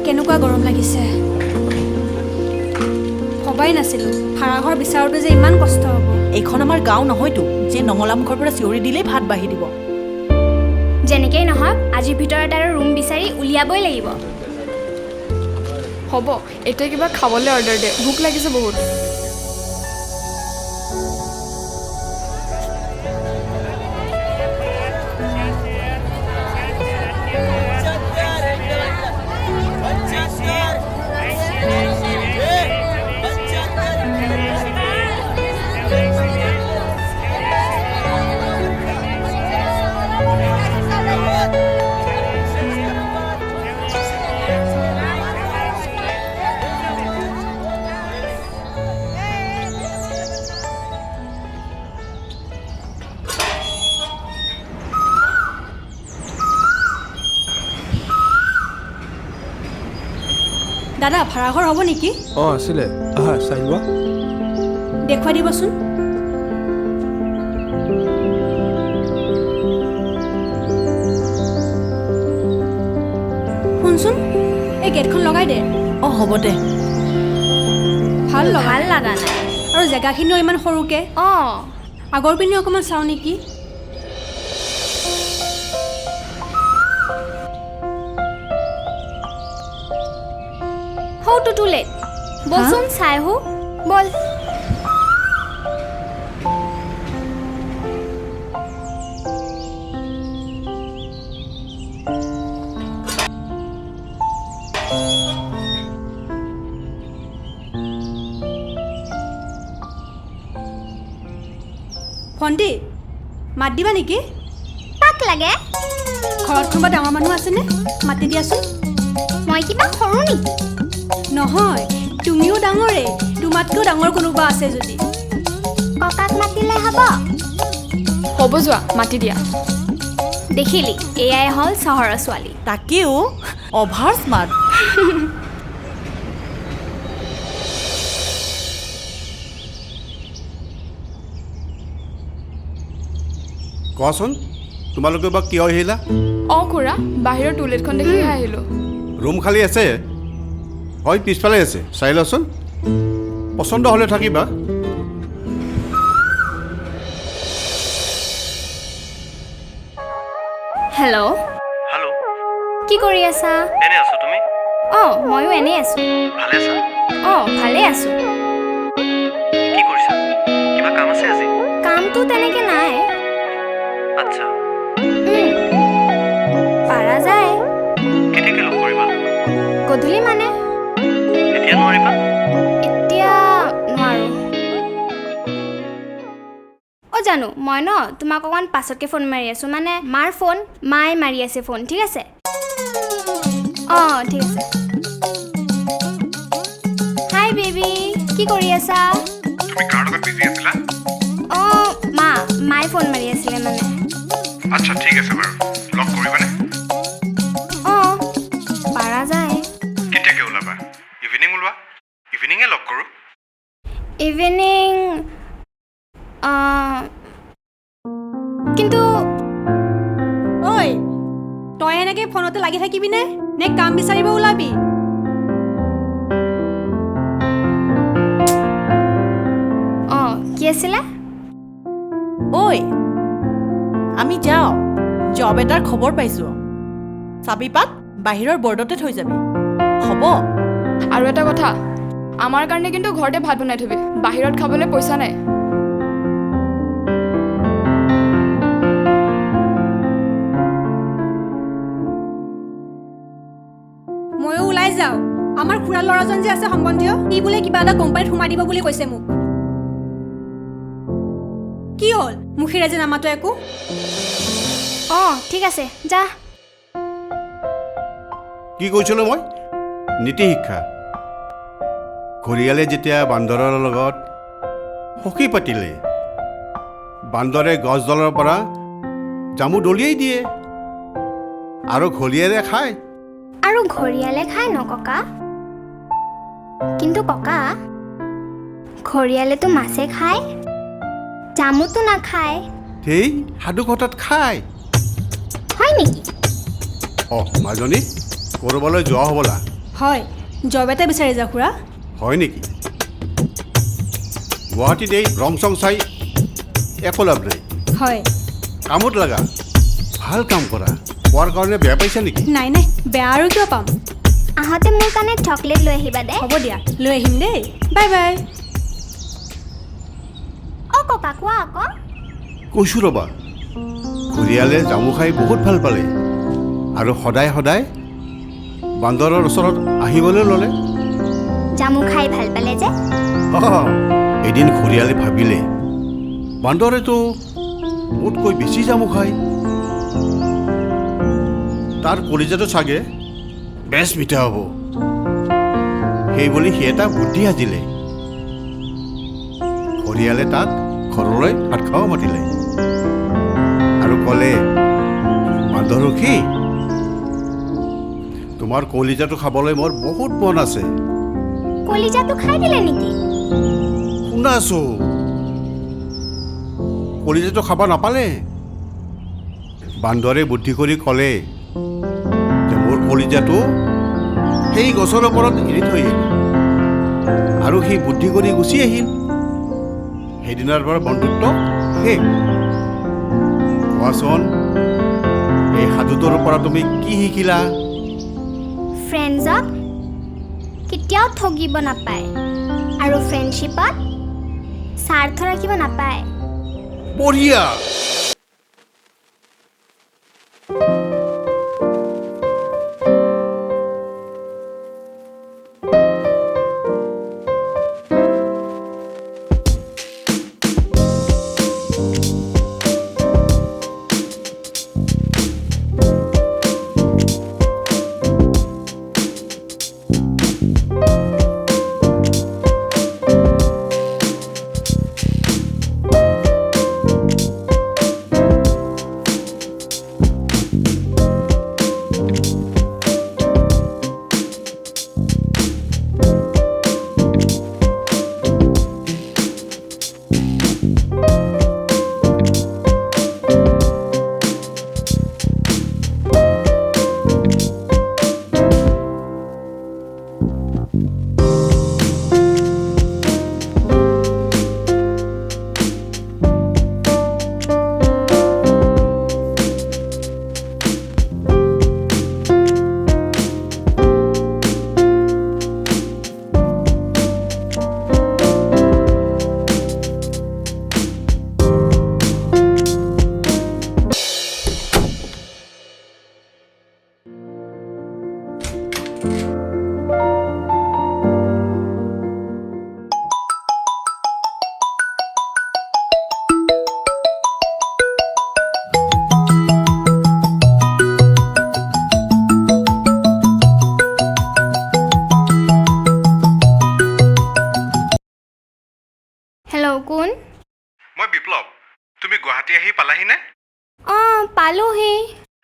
কেনেকুৱা গৰম লাগিছে ভবাই নাছিলো ভাড়াঘৰ বিচাৰোতে যে ইমান কষ্ট হ'ব এইখন আমাৰ গাঁও নহয়তো যে নঙলামুখৰ পৰা চিঞৰি দিলেই ভাত বাঢ়ি দিব যেনেকেই নহওক আজিৰ ভিতৰত আৰু ৰুম বিচাৰি উলিয়াবই লাগিব হ'ব এতিয়া কিবা খাবলৈ অৰ্ডাৰ দে ভোক লাগিছে বহুত দাদা ভাড়াঘৰ হ'ব নেকি আছিলে আহা চাই লোৱা দেখুৱাই দিবচোন শুনচোন এই গেটখন লগাই দে হ'ব দে ভাল লগা নাই আৰু জেগাখিনিও ইমান সৰুকে আগৰ পিনে অকণমান চাওঁ নেকি How to too late? Bolsun sai ho? Bol. ভণ্টি মাত দিবা নেকি তাক লাগে ঘৰত কোনোবা ডাঙৰ মানুহ আছেনে মাতি দিয়াচোন মই কিবা সৰু নেকি নহয় তুমিও ডাঙৰে তোমাতকৈ ডাঙৰ কোনোবা আছে যদি ককাক মাতিলে হ'ব হ'ব যোৱা মাতি দিয়া দেখিলি এয়াই হ'ল চহৰৰ ছোৱালী তাকেও অভাৰ স্মাৰ্ট কোৱাচোন তোমালোকে বা কিয় আহিলা খুৰা বাহিৰৰ টয়লেটখন দেখিহে আহিলোঁ ৰুম খালী আছে হয় পিছফালে আছে চাই লচোন পচন্দ হ'লে থাকিবা হেল্ল' হেল্ল' কি কৰি আছা এনে আছো তুমি ময়ো এনেই আছো ভালে আছা ভালে আছো কি কৰিছা কিবা কাম আছে আজি কামটো তেনেকে নাই আচ্ছা পাৰা যায় কেতিয়াকৈ লগ কৰিবা গধূলি মানে এতিয়া নোৱাৰিবা এতিয়া নোৱাৰো জানো মই তোমাক অকণমান পাছতকৈ ফোন মাৰি আছোঁ মানে মাৰ ফোন মায়ে মাৰি আছে ফোন ঠিক আছে ঠিক আছে হাই বেবি কি কৰি আছা তুমি কাৰ লগত বিজি আছিলা মায়ে ফোন মাৰি আছিলে মানে আচ্ছা ঠিক আছে বাৰু লগ কৰিবানে পাৰা যায় কেতিয়াকৈ ওলাবা ইভিনিং ওলোৱা ইভিনিঙে লগ কৰোঁ ইভিনিং কিন্তু ঐ তই এনেকৈ ফোনতে লাগি থাকিবিনে নে কাম বিচাৰিব ওলাবি কি আছিলে ঐ আমি যাওঁ জব এটাৰ খবৰ পাইছোঁ চাবি পাত বাহিৰৰ বৰ্ডতে থৈ যাবি হ'ব আৰু এটা কথা আমাৰ কাৰণে কিন্তু ঘৰতে ভাত বনাই থবি বাহিৰত খাবলৈ পইচা নাই ময়ো ওলাই যাওঁ আমাৰ খুৰা ল'ৰাজন যে আছে সম্বন্ধীয় ই বোলে কিবা এটা কোম্পানীত সোমাই দিব বুলি কৈছে মোক কি হ'ল মুখেৰে যে নামাতো একো অঁ ঠিক আছে যা কি কৈছিলোঁ মই নীতি শিক্ষা ঘৰিয়ালে যেতিয়া বান্দৰৰ লগত সখী পাতিলে বান্দৰে গছডালৰ পৰা জামু দলিয়াই দিয়ে আৰু ঘৰিয়ালে খায় আৰু ঘৰিয়ালে খায় ন ককা কিন্তু ককা ঘৰিয়ালেতো মাছে খায় জামুতো নাখায় সেই সাধু কথাত খায় হয় নেকি মাজনী ক'ৰবালৈ যোৱা হ'বলা হয় জব এটা বিচাৰি যা খুৰা হয় নেকি গুৱাহাটীত এই ৰং চং চাই একো লাভ নাই হয় কামত লগা ভাল কাম কৰা কোৱাৰ কাৰণে বেয়া পাইছা নেকি নাই নাই বেয়া আৰু কিয় পাম আহোঁতে মোৰ কাৰণে চকলেট লৈ আহিবা দে হ'ব দিয়া লৈ আহিম দেই বাই বাই অঁ ককা কোৱা আকৌ কৈছোঁ ৰ'বা ঘৰিয়ালে জামু খাই বহুত ভাল পালে আৰু সদায় সদায় বান্দৰৰ ওচৰত আহিবলৈ ল'লে জামু খাই ভাল পালে যে এদিন ঘৰিয়ালে ভাবিলে বান্দৰেতো মোতকৈ বেছি জামু খায় তাৰ কলিজাটো চাগে বেছ মিঠা হ'ব সেই বুলি সি এটা বুদ্ধি সাজিলে ঘৰিয়ালে তাক ঘৰলৈ ভাত খাব মাতিলে আৰু ক'লে বান্দৰসী তোমাৰ কলিজাটো খাবলৈ মোৰ বহুত মন আছে কলিজাটো খাই দিলে নেকি শুনাছো কলিজাটো খাব নাপালে বান্দৰে বুদ্ধি কৰি ক'লে যে মোৰ কলিজাটো সেই গছৰ ওপৰত এৰি থৈ আহিল আৰু সি বুদ্ধি কৰি গুচি আহিল সেইদিনাৰ পৰা বন্ধুত্ব শেষ কোৱাচোন এই সাধুটোৰ পৰা তুমি কি শিকিলা ফ্ৰেণ্ডছক কেতিয়াও ঠগিব নাপায় আৰু ফ্ৰেণ্ডশ্বিপত স্বাৰ্থ ৰাখিব নাপায় বঢ়িয়া হেল্ল' কোন মই বিপ্লৱ তুমি গুৱাহাটী আহি পালাহিনে অঁ পালোহি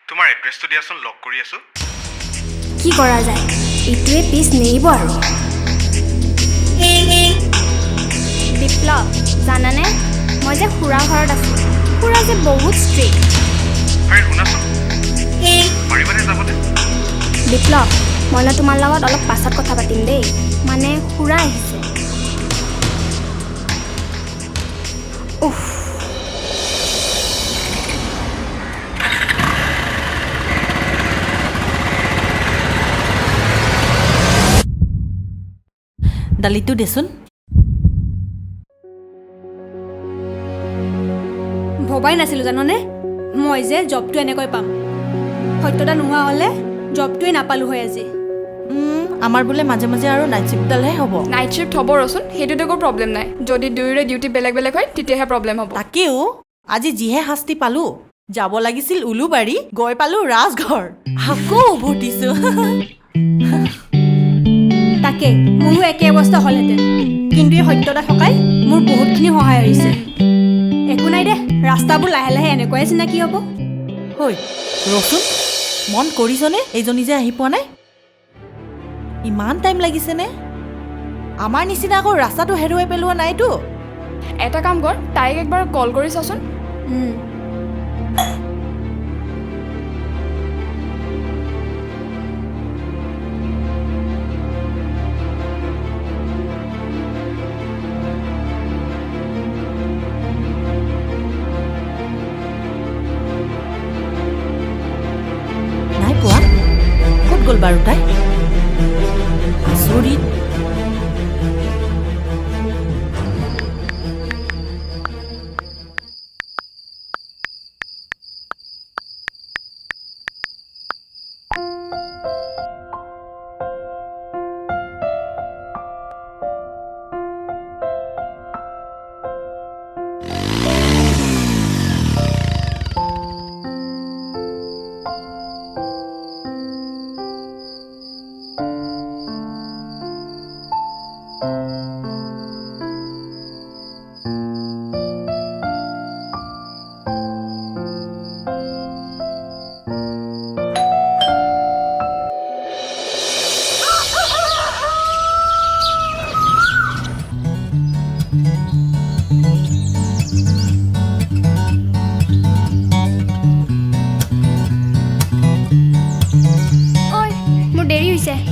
তোমাৰ এড্ৰেছটো দিয়াচোন লগ কৰি আছো কি কৰা যায় এইটোৱে পিছ নেৰিব আৰু বিপ্লৱ জানানে মই যে খুৰা ঘৰত আছোঁ খুৰা যে বহুত ষ্ট্ৰিক্ট শুনাচোন পাৰিবানে যাবলৈ বিপ্লৱ মই তোমাৰ লগত অলপ পাছত কথা পাতিম দেই মানে খুৰা আহিছে উফ দালিটো দেচোন ভবাই নাছিলোঁ জাননে মই যে জবটো এনেকৈ পাম সত্যতা নোহোৱা হ'লে জবটোৱে নাপালোঁ হয় আজি আমাৰ বোলে মাজে মাজে আৰু নাইট শ্বিফ্টডালহে হ'ব নাইট শ্বিফ্ট হ'ব ৰচোন সেইটোতো একো প্ৰব্লেম নাই যদি দুয়োৰে ডিউটি বেলেগ বেলেগ হয় তেতিয়াহে প্ৰব্লেম হ'ব তাকেও আজি যিহে শাস্তি পালোঁ যাব লাগিছিল উলুবাৰী গৈ পালো ৰাজঘৰ আকৌ উভতিছো তাকে মোৰো একে অৱস্থা হ'লহেঁতেন কিন্তু এই সত্যতা থকাই মোৰ বহুতখিনি সহায় হৈছে একো নাই দে ৰাস্তাবোৰ লাহে লাহে এনেকুৱাই চিনাকি হ'ব হৈ ৰচোন মন কৰিছনে এইজনী যে আহি পোৱা নাই ইমান টাইম লাগিছেনে আমাৰ নিচিনা আকৌ ৰাস্তাটো হেৰুৱাই পেলোৱা নাইতো এটা কাম কৰ তাইক একবাৰ কল কৰি চাচোন নাই পোৱা ক'ত গ'ল বাৰু তাই আচৰিত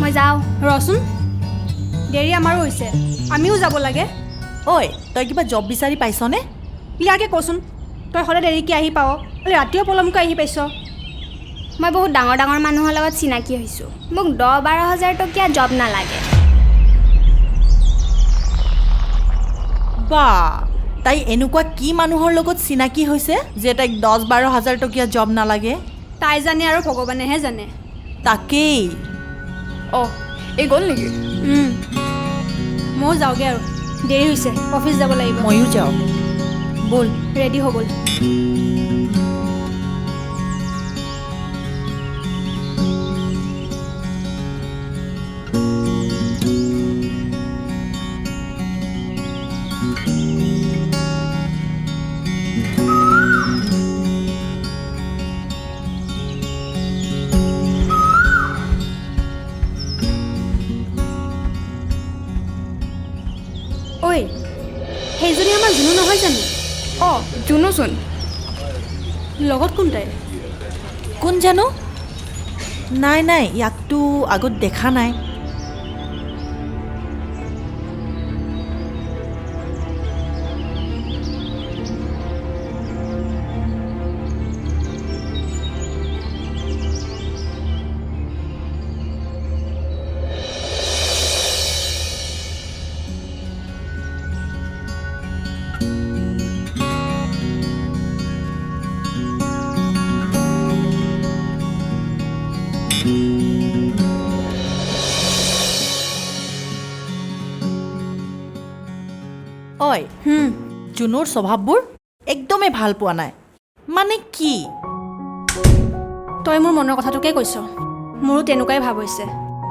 মই যাওঁ ৰচোন দেৰি আমাৰো হৈছে আমিও যাব লাগে ঐ তই কিবা জব বিচাৰি পাইছনে ইয়াকে কচোন তই সদায় দেৰিকৈ আহি পাৱ ৰাতিও পলমকৈ আহি পাইছ মই বহুত ডাঙৰ ডাঙৰ মানুহৰ লগত চিনাকি হৈছোঁ মোক 10-12 হাজাৰ টকীয়া জব নালাগে বা তাই এনেকুৱা কি মানুহৰ লগত চিনাকি হৈছে যে তাইক 10-12 হাজাৰ টকীয়া জব নালাগে তাই জানে আৰু ভগৱানেহে জানে তাকেই অঁ এই গ'ল নেকি ময়ো যাওঁগৈ আৰু দেৰি হৈছে অফিচ যাব লাগিব ময়ো যাওঁ ব'ল ৰেডি হৈ গ'ল ঐ সেইজনী আমাৰ জুনু নহয় জানো অঁ জুনুচোন লগত কোন তাই কোন জানো নাই নাই ইয়াকতো আগত দেখা নাই ঐ জুনুৰ স্বভাৱবোৰ একদমেই ভাল পোৱা নাই মানে কি তই মোৰ মনৰ কথাটোকে কৈছ মোৰো তেনেকুৱাই ভাব হৈছে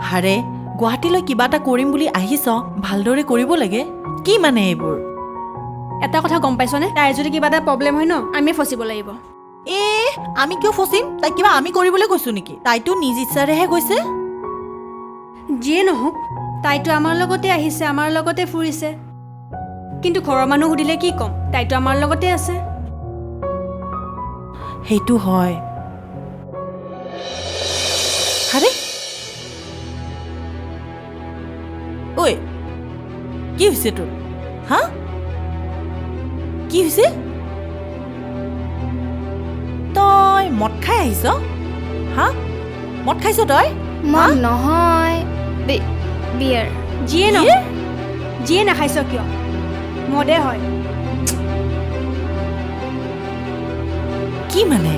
হাৰে গুৱাহাটীলৈ কিবা এটা কৰিম বুলি আহিছ ভালদৰে কৰিব লাগে কি মানে এইবোৰ এটা কথা গম পাইছনে তাইৰ যদি কিবা এটা প্ৰব্লেম হয় ন আমি ফচিব লাগিব আমি কিয় ফচিম তাই কিবা আমি কৰিবলৈ কৈছো নেকি তাইতো নিজ ইচ্ছাৰেহে গৈছে যিয়ে নহওক তাইতো আমাৰ লগতে আহিছে আমাৰ লগতে ফুৰিছে কিন্তু ঘৰৰ মানুহ সুধিলে কি ক'ম তাইতো আমাৰ লগতে আছে সেইটো হয় হাৰে ঐ কি হৈছে তোৰ হা কি হৈছে তই মদ খাই আহিছ হা মদ খাইছ তই মদ নহয় বিয়াৰ যিয়ে নহয় যিয়ে নাখাইছ কিয় মদে হয় কি মানে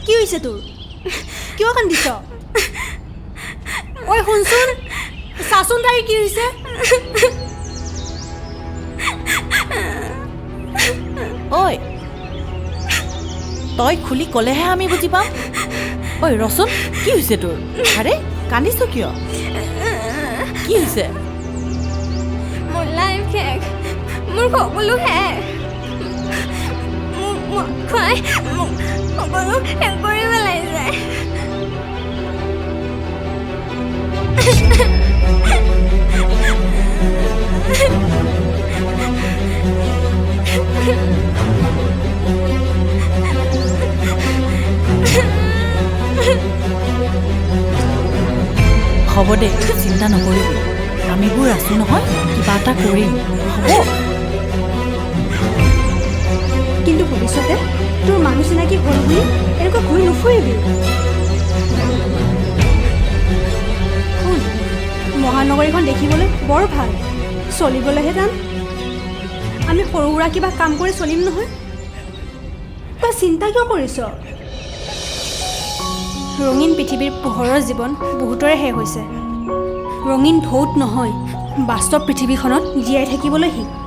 কি হৈছে তোৰ কিয় কান্দিছ ঐ শুনচোন চাচোন তাইৰ কি হৈছে ঐ তই খুলি ক'লেহে আমি বুজি পাম ঐ ৰচোন কি হৈছে তোৰ আৰে কান্দিছ কিয় কি হৈছে মোৰ লাইফ শেষ মোৰ সকলো শেষ মোক খুৱাই মোক সকলো শেষ কৰি পেলাইছে হ'ব দে চিন্তা নকৰিবি আমিবোৰ আছো নহয় কিবা এটা কৰিম হ'ব কিন্তু ভৱিষ্যতে তোৰ মানুহ চিনাকি হ'ল বুলি এনেকুৱা ঘূৰি নুফুৰিবি শুন মহানগৰীখন দেখিবলৈ বৰ ভাল চলিবলৈহে টান আমি সৰু সুৰা কিবা কাম কৰি চলিম নহয় তই চিন্তা কিয় কৰিছ ৰঙীন পৃথিৱীৰ পোহৰৰ জীৱন বহুতৰে শেষ হৈছে ৰঙীন ঢৌত নহয় বাস্তৱ পৃথিৱীখনত জীয়াই থাকিবলৈ শিক